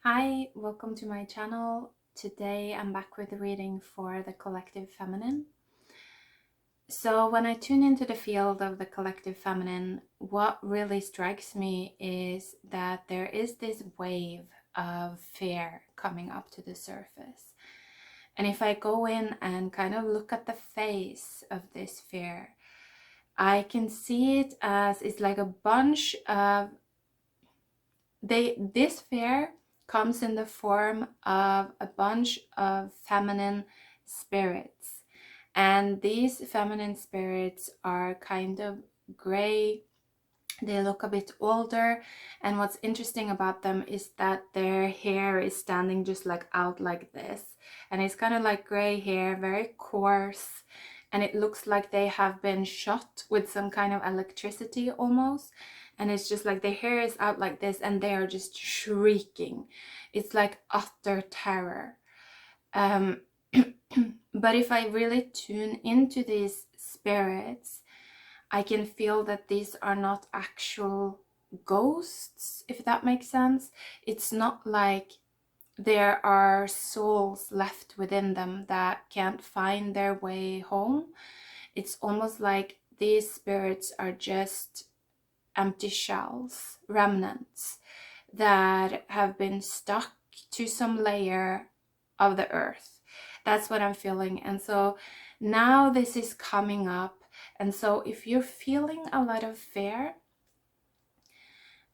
Hi, welcome to my channel. Today I'm back with a reading for the collective feminine. So when I tune into the field of the collective feminine, what really strikes me is that there is this wave of fear coming up to the surface. And if I go in and kind of look at the face of this fear, I can see it as it's like a bunch of this fear comes in the form of a bunch of feminine spirits. And these feminine spirits are kind of gray. They look a bit older. And what's interesting about them is that their hair is standing just like out like this. And it's kind of like gray hair, very coarse. And it looks like they have been shot with some kind of electricity almost. And it's just like their hair is out like this and they are just shrieking. It's like utter terror. But if I really tune into these spirits, I can feel that these are not actual ghosts, if that makes sense. It's not like there are souls left within them that can't find their way home. It's almost like these spirits are just empty shells, remnants that have been stuck to some layer of the earth. That's what I'm feeling. And so now this is coming up. And so if you're feeling a lot of fear,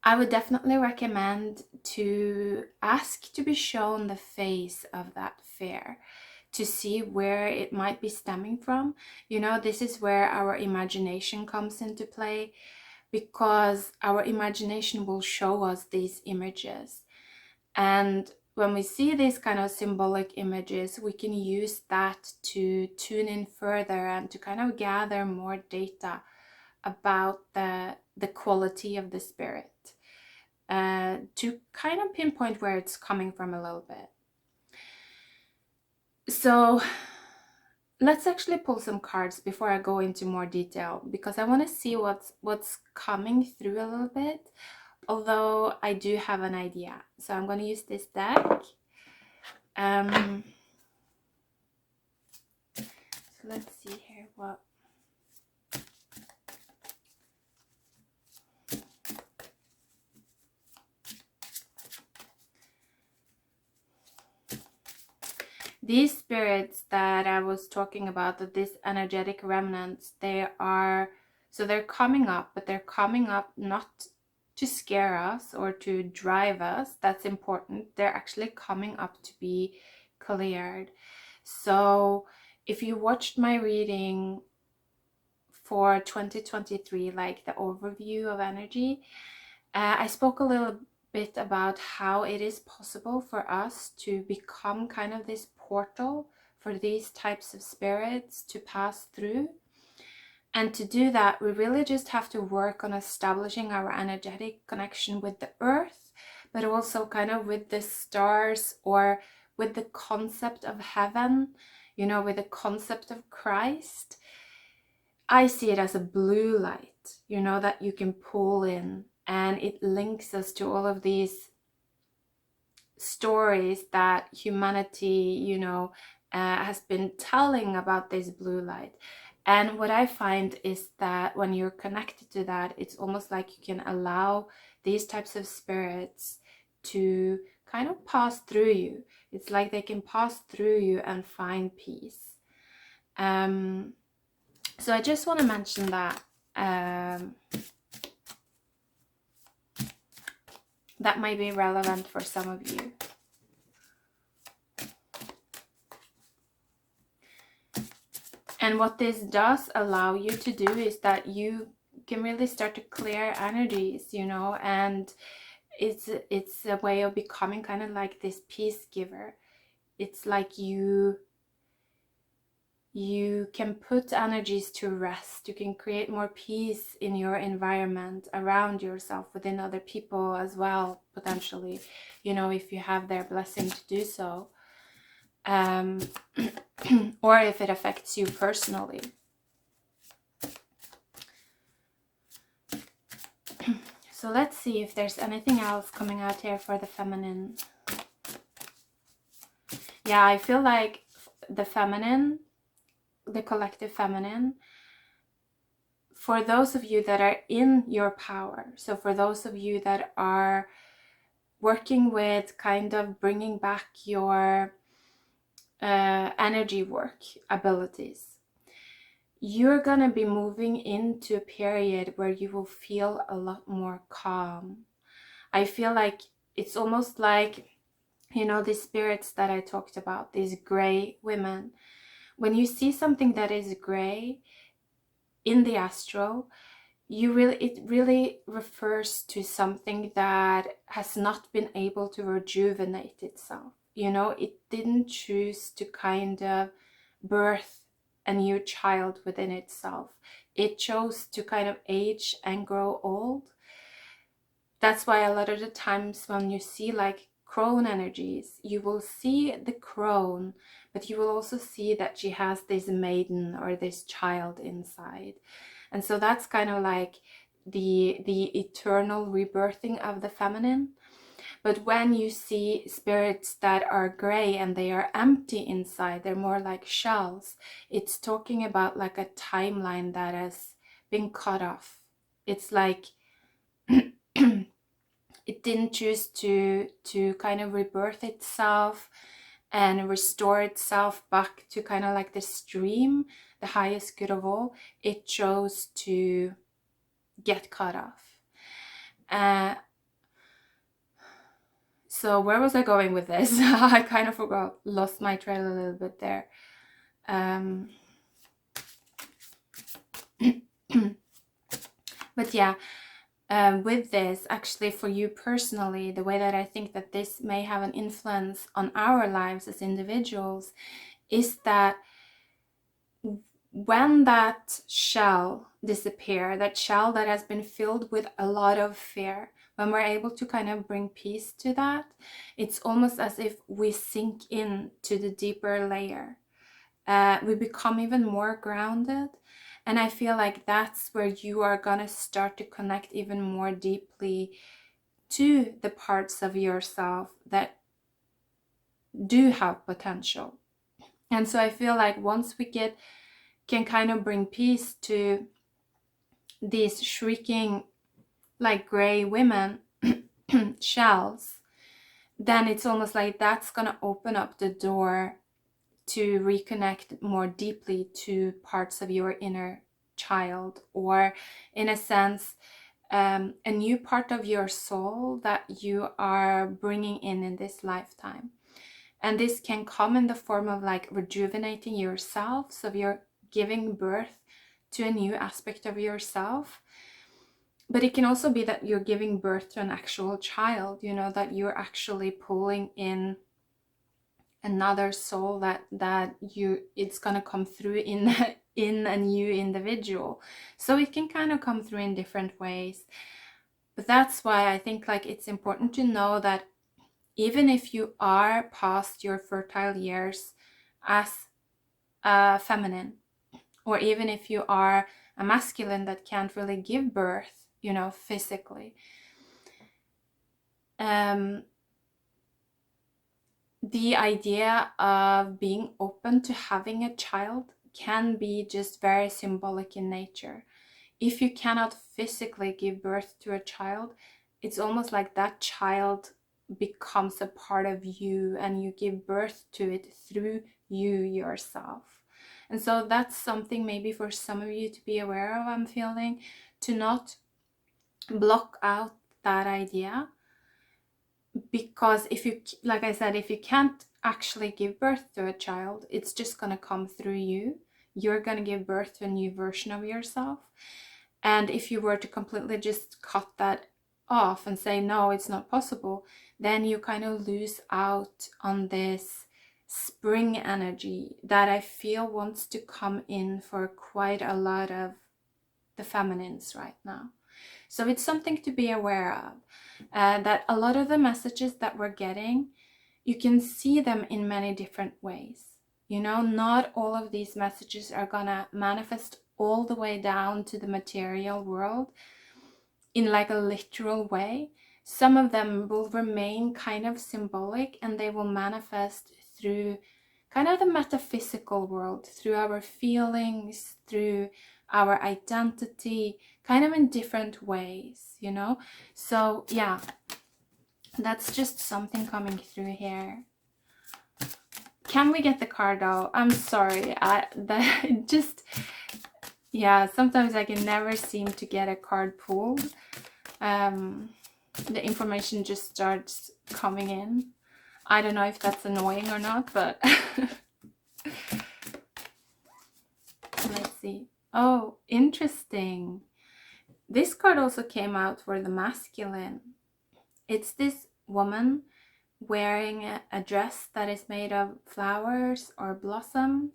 I would definitely recommend to ask to be shown the face of that fear, to see where it might be stemming from. You know, this is where our imagination comes into play, because our imagination will show us these images. And when we see these kind of symbolic images, we can use that to tune in further and to kind of gather more data about the quality of the spirit, to kind of pinpoint where it's coming from a little bit. So let's actually pull some cards before I go into more detail, because I want to see what's coming through a little bit, although I do have an idea. So I'm going to use this deck. So let's see here what these spirits that I was talking about, that this energetic remnants, they're coming up, but they're coming up not to scare us or to drive us. That's important. They're actually coming up to be cleared. So if you watched my reading for 2023, like the overview of energy, I spoke a little bit about how it is possible for us to become kind of this portal for these types of spirits to pass through. And to do that, we really just have to work on establishing our energetic connection with the earth, but also kind of with the stars, or with the concept of heaven, you know, with the concept of Christ. I see it as a blue light, you know, that you can pull in, and it links us to all of these stories that humanity, you know, has been telling about this blue light. And what I find is that when you're connected to that, it's almost like you can allow these types of spirits to kind of pass through you. It's like they can pass through you and find peace. So I just want to mention that that might be relevant for some of you. And what this does allow you to do is that you can really start to clear energies, you know, and it's a way of becoming kind of like this peace giver. It's like you can put energies to rest. You can create more peace in your environment, around yourself, within other people as well, potentially, you know, if you have their blessing to do so. Or if it affects you personally. So let's see if there's anything else coming out here for the feminine. Yeah, I feel like the feminine, the collective feminine, for those of you that are in your power, so for those of you that are working with kind of bringing back your energy work abilities, you're gonna be moving into a period where you will feel a lot more calm. I feel like it's almost like, you know, these spirits that I talked about, these gray women. When you see something that is gray in the astral, it really refers to something that has not been able to rejuvenate itself. You know, it didn't choose to kind of birth a new child within itself. It chose to kind of age and grow old. That's why a lot of the times when you see like crone energies, you will see the crone, but you will also see that she has this maiden or this child inside. And so that's kind of like the eternal rebirthing of the feminine. But when you see spirits that are gray and they are empty inside, they're more like shells, it's talking about like a timeline that has been cut off. It's like it didn't choose to kind of rebirth itself and restore itself back to kind of like the stream, the highest good of all. It chose to get cut off. So where was I going with this? I kind of lost my trail a little bit there. But yeah, with this, actually for you personally, the way that I think that this may have an influence on our lives as individuals is that when that shell disappears, that shell that has been filled with a lot of fear, when we're able to kind of bring peace to that, it's almost as if we sink in to the deeper layer. We become even more grounded. And I feel like that's where you are gonna start to connect even more deeply to the parts of yourself that do have potential. And so I feel like once we can kind of bring peace to these shrieking like gray women shells, then it's almost like that's gonna open up the door to reconnect more deeply to parts of your inner child, or in a sense a new part of your soul that you are bringing in this lifetime. And this can come in the form of like rejuvenating yourself, so you're giving birth to a new aspect of yourself. But it can also be that you're giving birth to an actual child, you know, that you're actually pulling in another soul that it's gonna come through in in a new individual. So it can kind of come through in different ways. But that's why I think like it's important to know that even if you are past your fertile years as a feminine, or even if you are a masculine that can't really give birth, you know, physically, the idea of being open to having a child can be just very symbolic in nature. If you cannot physically give birth to a child, it's almost like that child becomes a part of you and you give birth to it through you yourself. And so that's something maybe for some of you to be aware of, I'm feeling, to not block out that idea. Because if you, like I said, if you can't actually give birth to a child, it's just going to come through you. You're going to give birth to a new version of yourself. And if you were to completely just cut that off and say, no, it's not possible, then you kind of lose out on this spring energy that I feel wants to come in for quite a lot of the feminines right now. So it's something to be aware of, that a lot of the messages that we're getting, you can see them in many different ways. You know, not all of these messages are gonna manifest all the way down to the material world in like a literal way. Some of them will remain kind of symbolic and they will manifest through kind of the metaphysical world, through our feelings, through our identity, kind of in different ways, you know? So yeah, that's just something coming through here. Can we get the card though? I'm sorry, yeah, sometimes I can never seem to get a card pulled. The information just starts coming in. I don't know if that's annoying or not, but let's see. Oh, interesting. This card also came out for the masculine. It's this woman wearing a dress that is made of flowers or blossoms.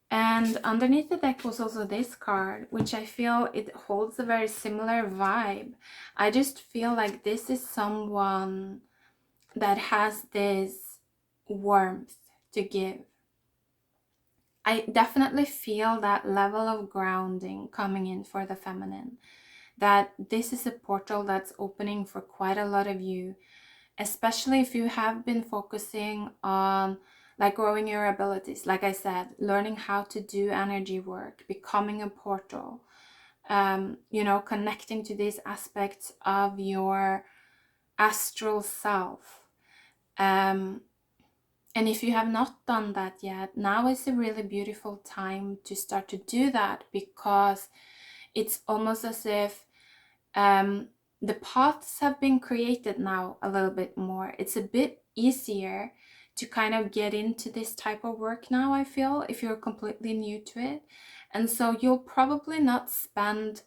And underneath the deck was also this card, which I feel it holds a very similar vibe. I just feel like this is someone that has this warmth to give. I definitely feel that level of grounding coming in for the feminine, that this is a portal that's opening for quite a lot of you, especially if you have been focusing on like growing your abilities, like I said, learning how to do energy work, becoming a portal, you know, connecting to these aspects of your astral self. And if you have not done that yet, now is a really beautiful time to start to do that, because it's almost as if the paths have been created now a little bit more. It's a bit easier to kind of get into this type of work now, I feel, if you're completely new to it. And so you'll probably not spend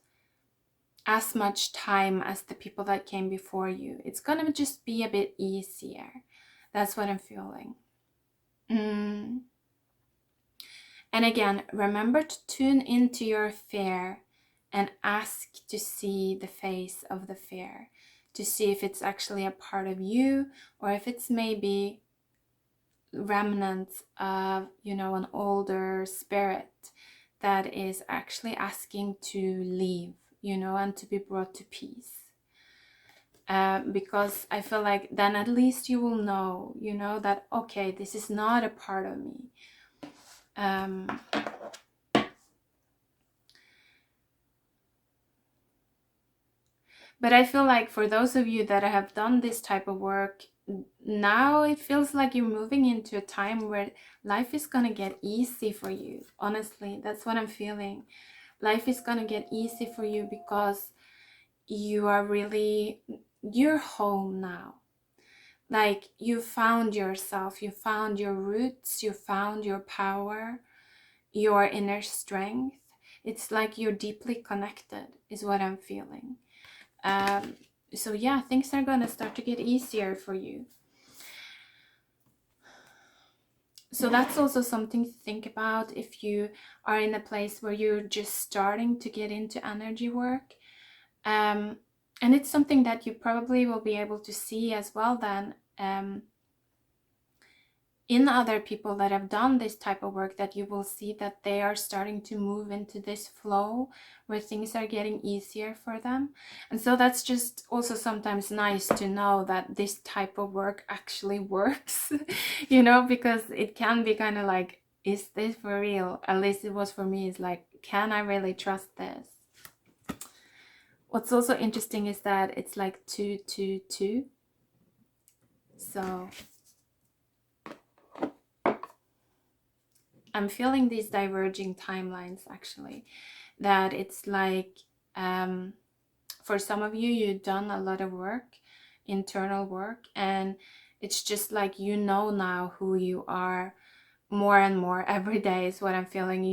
as much time as the people that came before you. It's gonna just be a bit easier. That's what I'm feeling. And again, remember to tune into your fear and ask to see the face of the fear, to see if it's actually a part of you or if it's maybe remnants of, you know, an older spirit that is actually asking to leave, you know, and to be brought to peace. Because I feel like then at least you will know, you know, that, okay, this is not a part of me. But I feel like for those of you that have done this type of work, now it feels like you're moving into a time where life is gonna get easy for you. Honestly, that's what I'm feeling. Life is gonna get easy for you because you're home now. Like, you found yourself, you found your roots, you found your power, your inner strength. It's like you're deeply connected, is what I'm feeling. So yeah, things are gonna start to get easier for you. So that's also something to think about if you are in a place where you're just starting to get into energy work. And it's something that you probably will be able to see as well then in other people that have done this type of work, that you will see that they are starting to move into this flow where things are getting easier for them. And so that's just also sometimes nice to know that this type of work actually works, you know, because it can be kind of like, is this for real? At least it was for me. It's like, can I really trust this? What's also interesting is that it's like 2, 2, 2. So I'm feeling these diverging timelines, actually, that it's like for some of you, you've done a lot of work, internal work, and it's just like, you know now who you are more and more every day is what I'm feeling.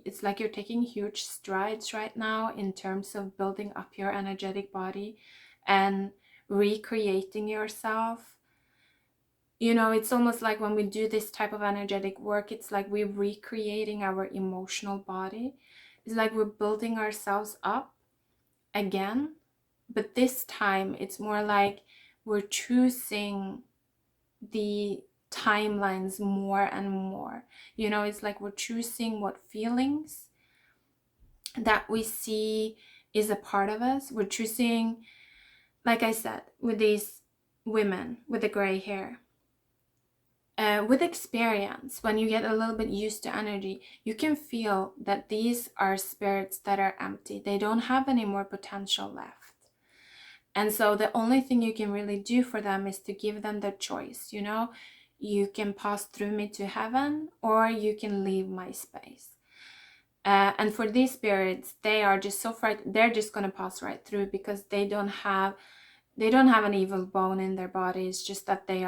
It's like you're taking huge strides right now in terms of building up your energetic body and recreating yourself. You know, it's almost like when we do this type of energetic work, it's like we're recreating our emotional body. It's like we're building ourselves up again, but this time it's more like we're choosing the timelines more and more. You know, it's like we're choosing what feelings that we see is a part of us. We're choosing, like I said, with these women with the gray hair, with experience, when you get a little bit used to energy, you can feel that these are spirits that are empty. They don't have any more potential left. And so the only thing you can really do for them is to give them the choice, you know, you can pass through me to heaven, or you can leave my space. And for these spirits, they are just so frightened, they're just going to pass right through, because they don't have an evil bone in their body. It's just that they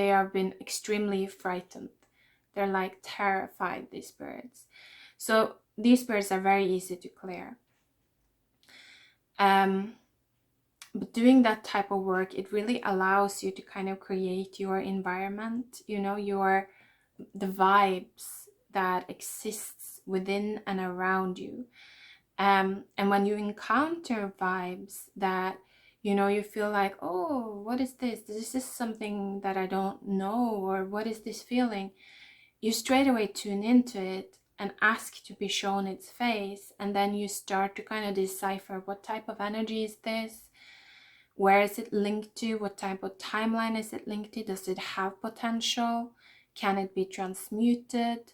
have been extremely frightened. They're like terrified, these spirits. So these spirits are very easy to clear. But doing that type of work, it really allows you to kind of create your environment, you know, the vibes that exists within and around you. And when you encounter vibes that, you know, you feel like, oh, what is this? This is something that I don't know, or what is this feeling? You straight away tune into it and ask to be shown its face. And then you start to kind of decipher, what type of energy is this? Where is it linked to? What type of timeline is it linked to? Does it have potential? Can it be transmuted?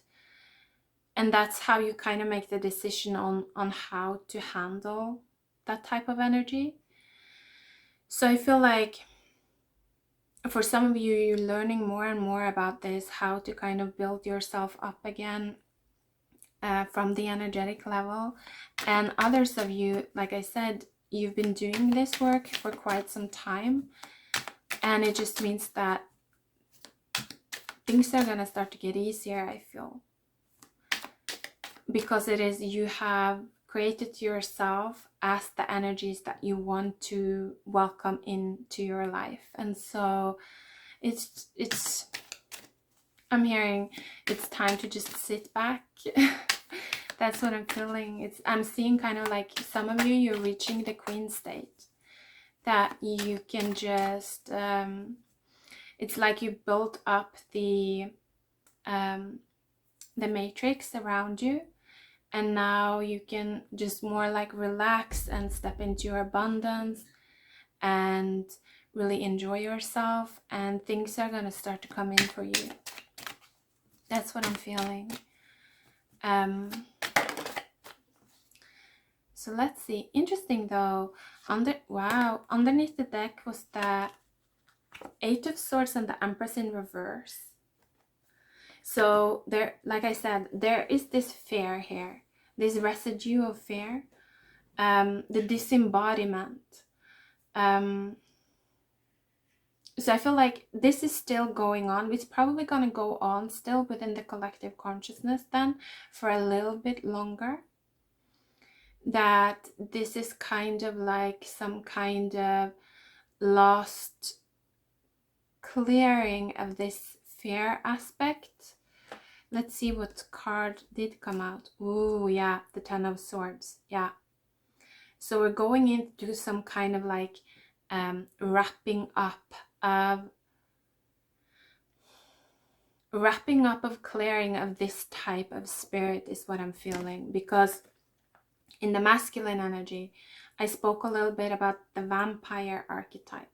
And that's how you kind of make the decision on how to handle that type of energy. So I feel like for some of you, you're learning more and more about this, how to kind of build yourself up again from the energetic level. And others of you, like I said, you've been doing this work for quite some time, and it just means that things are gonna start to get easier, I feel, because you have created yourself as the energies that you want to welcome into your life. And so it's I'm hearing it's time to just sit back. That's what I'm feeling. I'm seeing kind of like some of you're reaching the queen state, that you can just it's like you built up the matrix around you, and now you can just more like relax and step into your abundance and really enjoy yourself, and things are gonna start to come in for you. That's what I'm feeling. So let's see. Interesting though. Underneath the deck was the Eight of Swords and the Empress in reverse. So there, like I said, there is this fear here, this residue of fear, the disembodiment. So I feel like this is still going on. It's probably going to go on still within the collective consciousness then for a little bit longer. That this is kind of like some kind of lost clearing of this fear aspect. Let's see what card did come out. Ooh, yeah, the Ten of Swords. Yeah. So we're going into some kind of like wrapping up of clearing of this type of spirit is what I'm feeling. Because in the masculine energy, I spoke a little bit about the vampire archetype.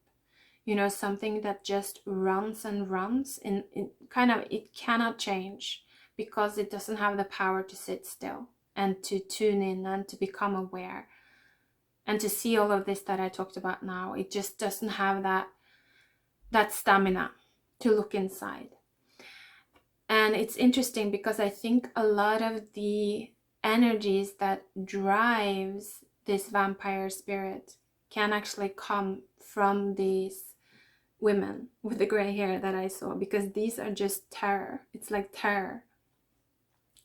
You know, something that just runs and runs, and it cannot change, because it doesn't have the power to sit still and to tune in and to become aware and to see all of this that I talked about now. It just doesn't have that stamina to look inside. And it's interesting because I think a lot of the energies that drives this vampire spirit can actually come from these women with the gray hair that I saw, because these are just terror. It's like terror.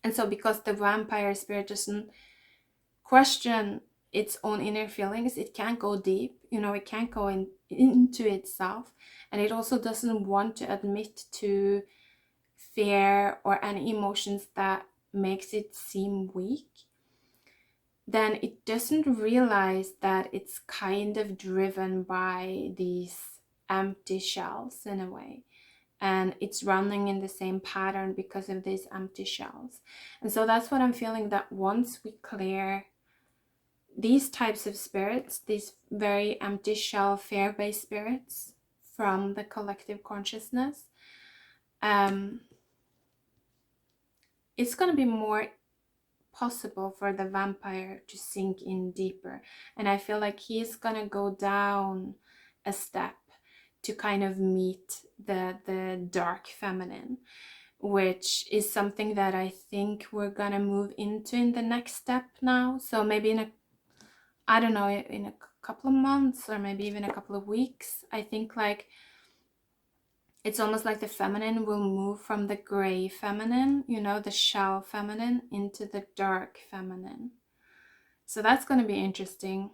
And so because the vampire spirit doesn't question its own inner feelings, it can't go deep, you know, it can't go into itself, and it also doesn't want to admit to fear or any emotions that makes it seem weak, then it doesn't realize that it's kind of driven by these empty shells in a way, and it's running in the same pattern because of these empty shells. And so that's what I'm feeling, that once we clear these types of spirits, these very empty shell fear-based spirits from the collective consciousness, it's going to be more possible for the vampire to sink in deeper. And I feel like he's going to go down a step to kind of meet the dark feminine, which is something that I think we're gonna move into in the next step now. So maybe in a, I don't know, in a couple of months or maybe even a couple of weeks, I think like it's almost like the feminine will move from the gray feminine, you know, the shell feminine, into the dark feminine. So that's going to be interesting.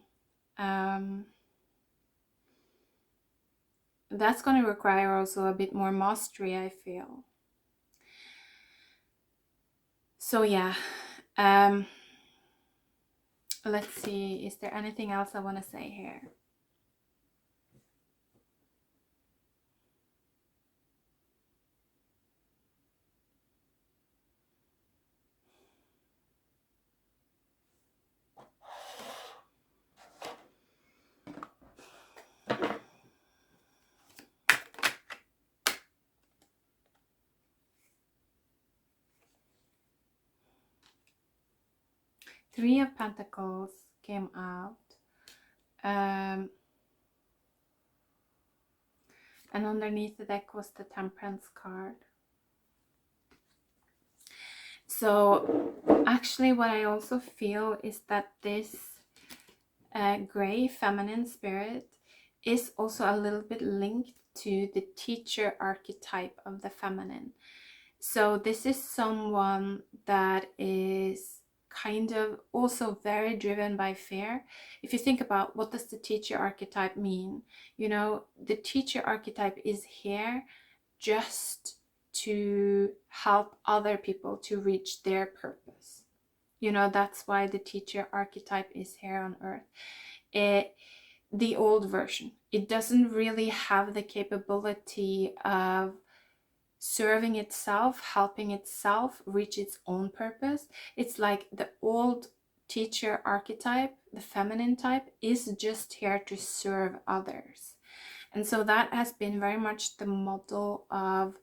That's going to require also a bit more mastery, I feel. So yeah, let's see, is there anything else I want to say here? Three of Pentacles came out. And underneath the deck was the Temperance card. So actually what I also feel is that this gray feminine spirit is also a little bit linked to the teacher archetype of the feminine. So this is someone that is kind of also very driven by fear. If you think about what does the teacher archetype mean, you know, the teacher archetype is here just to help other people to reach their purpose. You know, that's why the teacher archetype is here on earth. The old version, it doesn't really have the capability of serving itself, helping itself reach its own purpose. It's like the old teacher archetype, the feminine type, is just here to serve others. And so that has been very much the model of,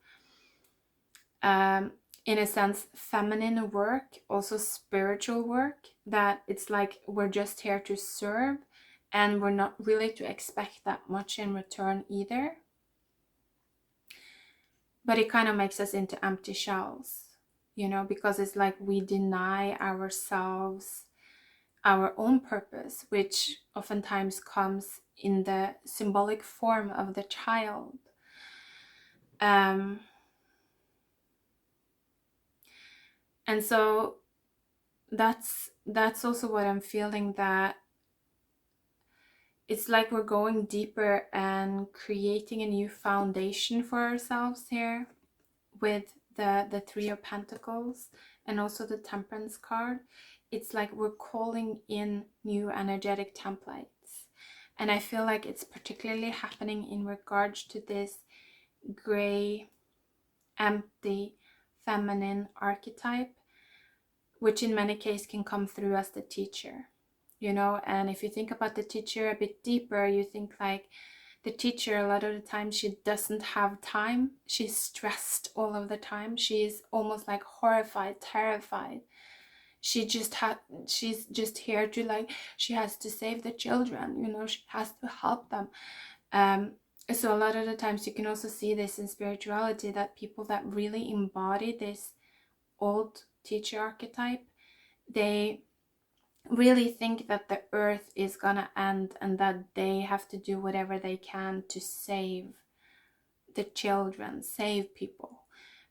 in a sense, feminine work, also spiritual work, that it's like we're just here to serve and we're not really to expect that much in return either. But it kind of makes us into empty shells, you know, because it's like we deny ourselves our own purpose, which oftentimes comes in the symbolic form of the child. And so that's also what I'm feeling, that it's like we're going deeper and creating a new foundation for ourselves here with the Three of Pentacles and also the Temperance card. It's like we're calling in new energetic templates. And I feel like it's particularly happening in regards to this gray, empty, feminine archetype, which in many cases can come through as the teacher, you know. And if you think about the teacher a bit deeper, you think like the teacher, a lot of the time, she doesn't have time. She's stressed all of the time. She's almost like horrified, terrified. She's just here to, like, she has to save the children, you know, she has to help them. So a lot of the times you can also see this in spirituality, that people that really embody this old teacher archetype, they really think that the earth is gonna end and that they have to do whatever they can to save the children, save people.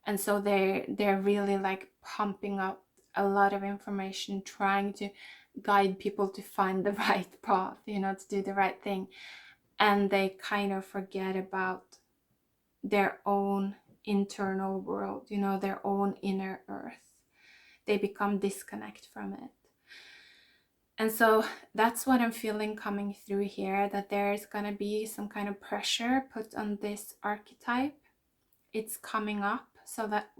And so they're really like pumping up a lot of information, trying to guide people to find the right path, you know, to do the right thing. And they kind of forget about their own internal world, you know, their own inner earth. They become disconnected from it. And so that's what I'm feeling coming through here, that there is going to be some kind of pressure put on this archetype. It's coming up, so that,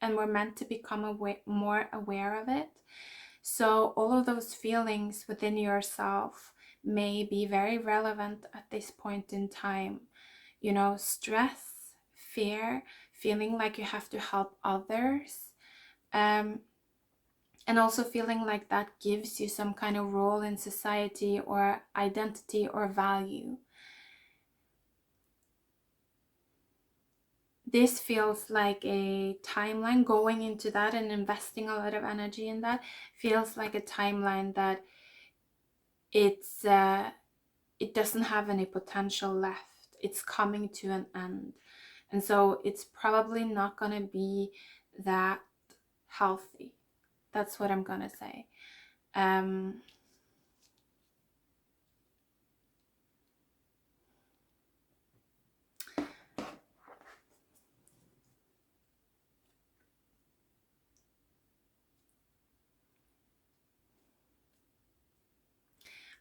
and we're meant to become more aware of it. So all of those feelings within yourself may be very relevant at this point in time. You know, stress, fear, feeling like you have to help others, and also feeling like that gives you some kind of role in society or identity or value. This feels like a timeline. Going into that and investing a lot of energy in that feels like a timeline that it doesn't have any potential left. It's coming to an end, and so it's probably not going to be that healthy. That's what I'm gonna say.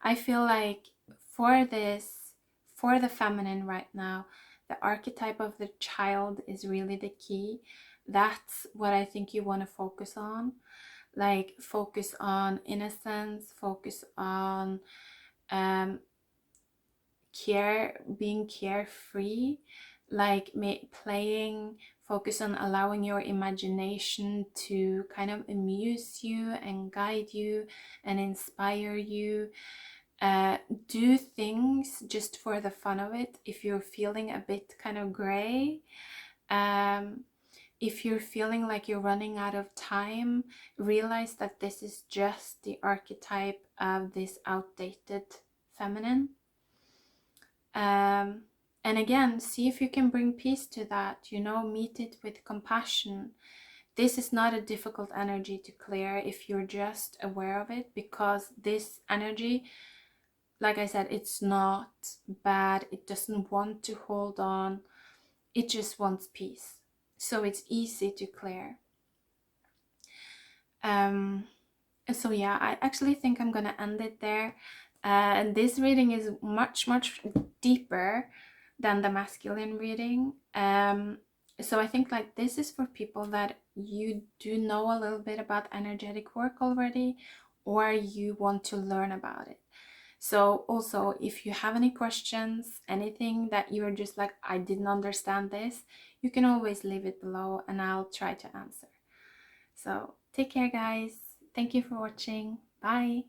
I feel like for the feminine right now, the archetype of the child is really the key. That's what I think you want to focus on. Like, focus on innocence, focus on being carefree, like playing, focus on allowing your imagination to kind of amuse you and guide you and inspire you. Do things just for the fun of it. If you're feeling a bit kind of gray, if you're feeling like you're running out of time, realize that this is just the archetype of this outdated feminine. And again, see if you can bring peace to that, meet it with compassion. This is not a difficult energy to clear if you're just aware of it, because this energy, like I said, it's not bad. It doesn't want to hold on. It just wants peace. So it's easy to clear. So yeah, I actually think I'm gonna end it there. And this reading is much, much deeper than the masculine reading. So I think like this is for people that you do know a little bit about energetic work already, or you want to learn about it. So also, if you have any questions, anything that you're just like, I didn't understand this, you can always leave it below and I'll try to answer. So take care, guys. Thank you for watching. Bye.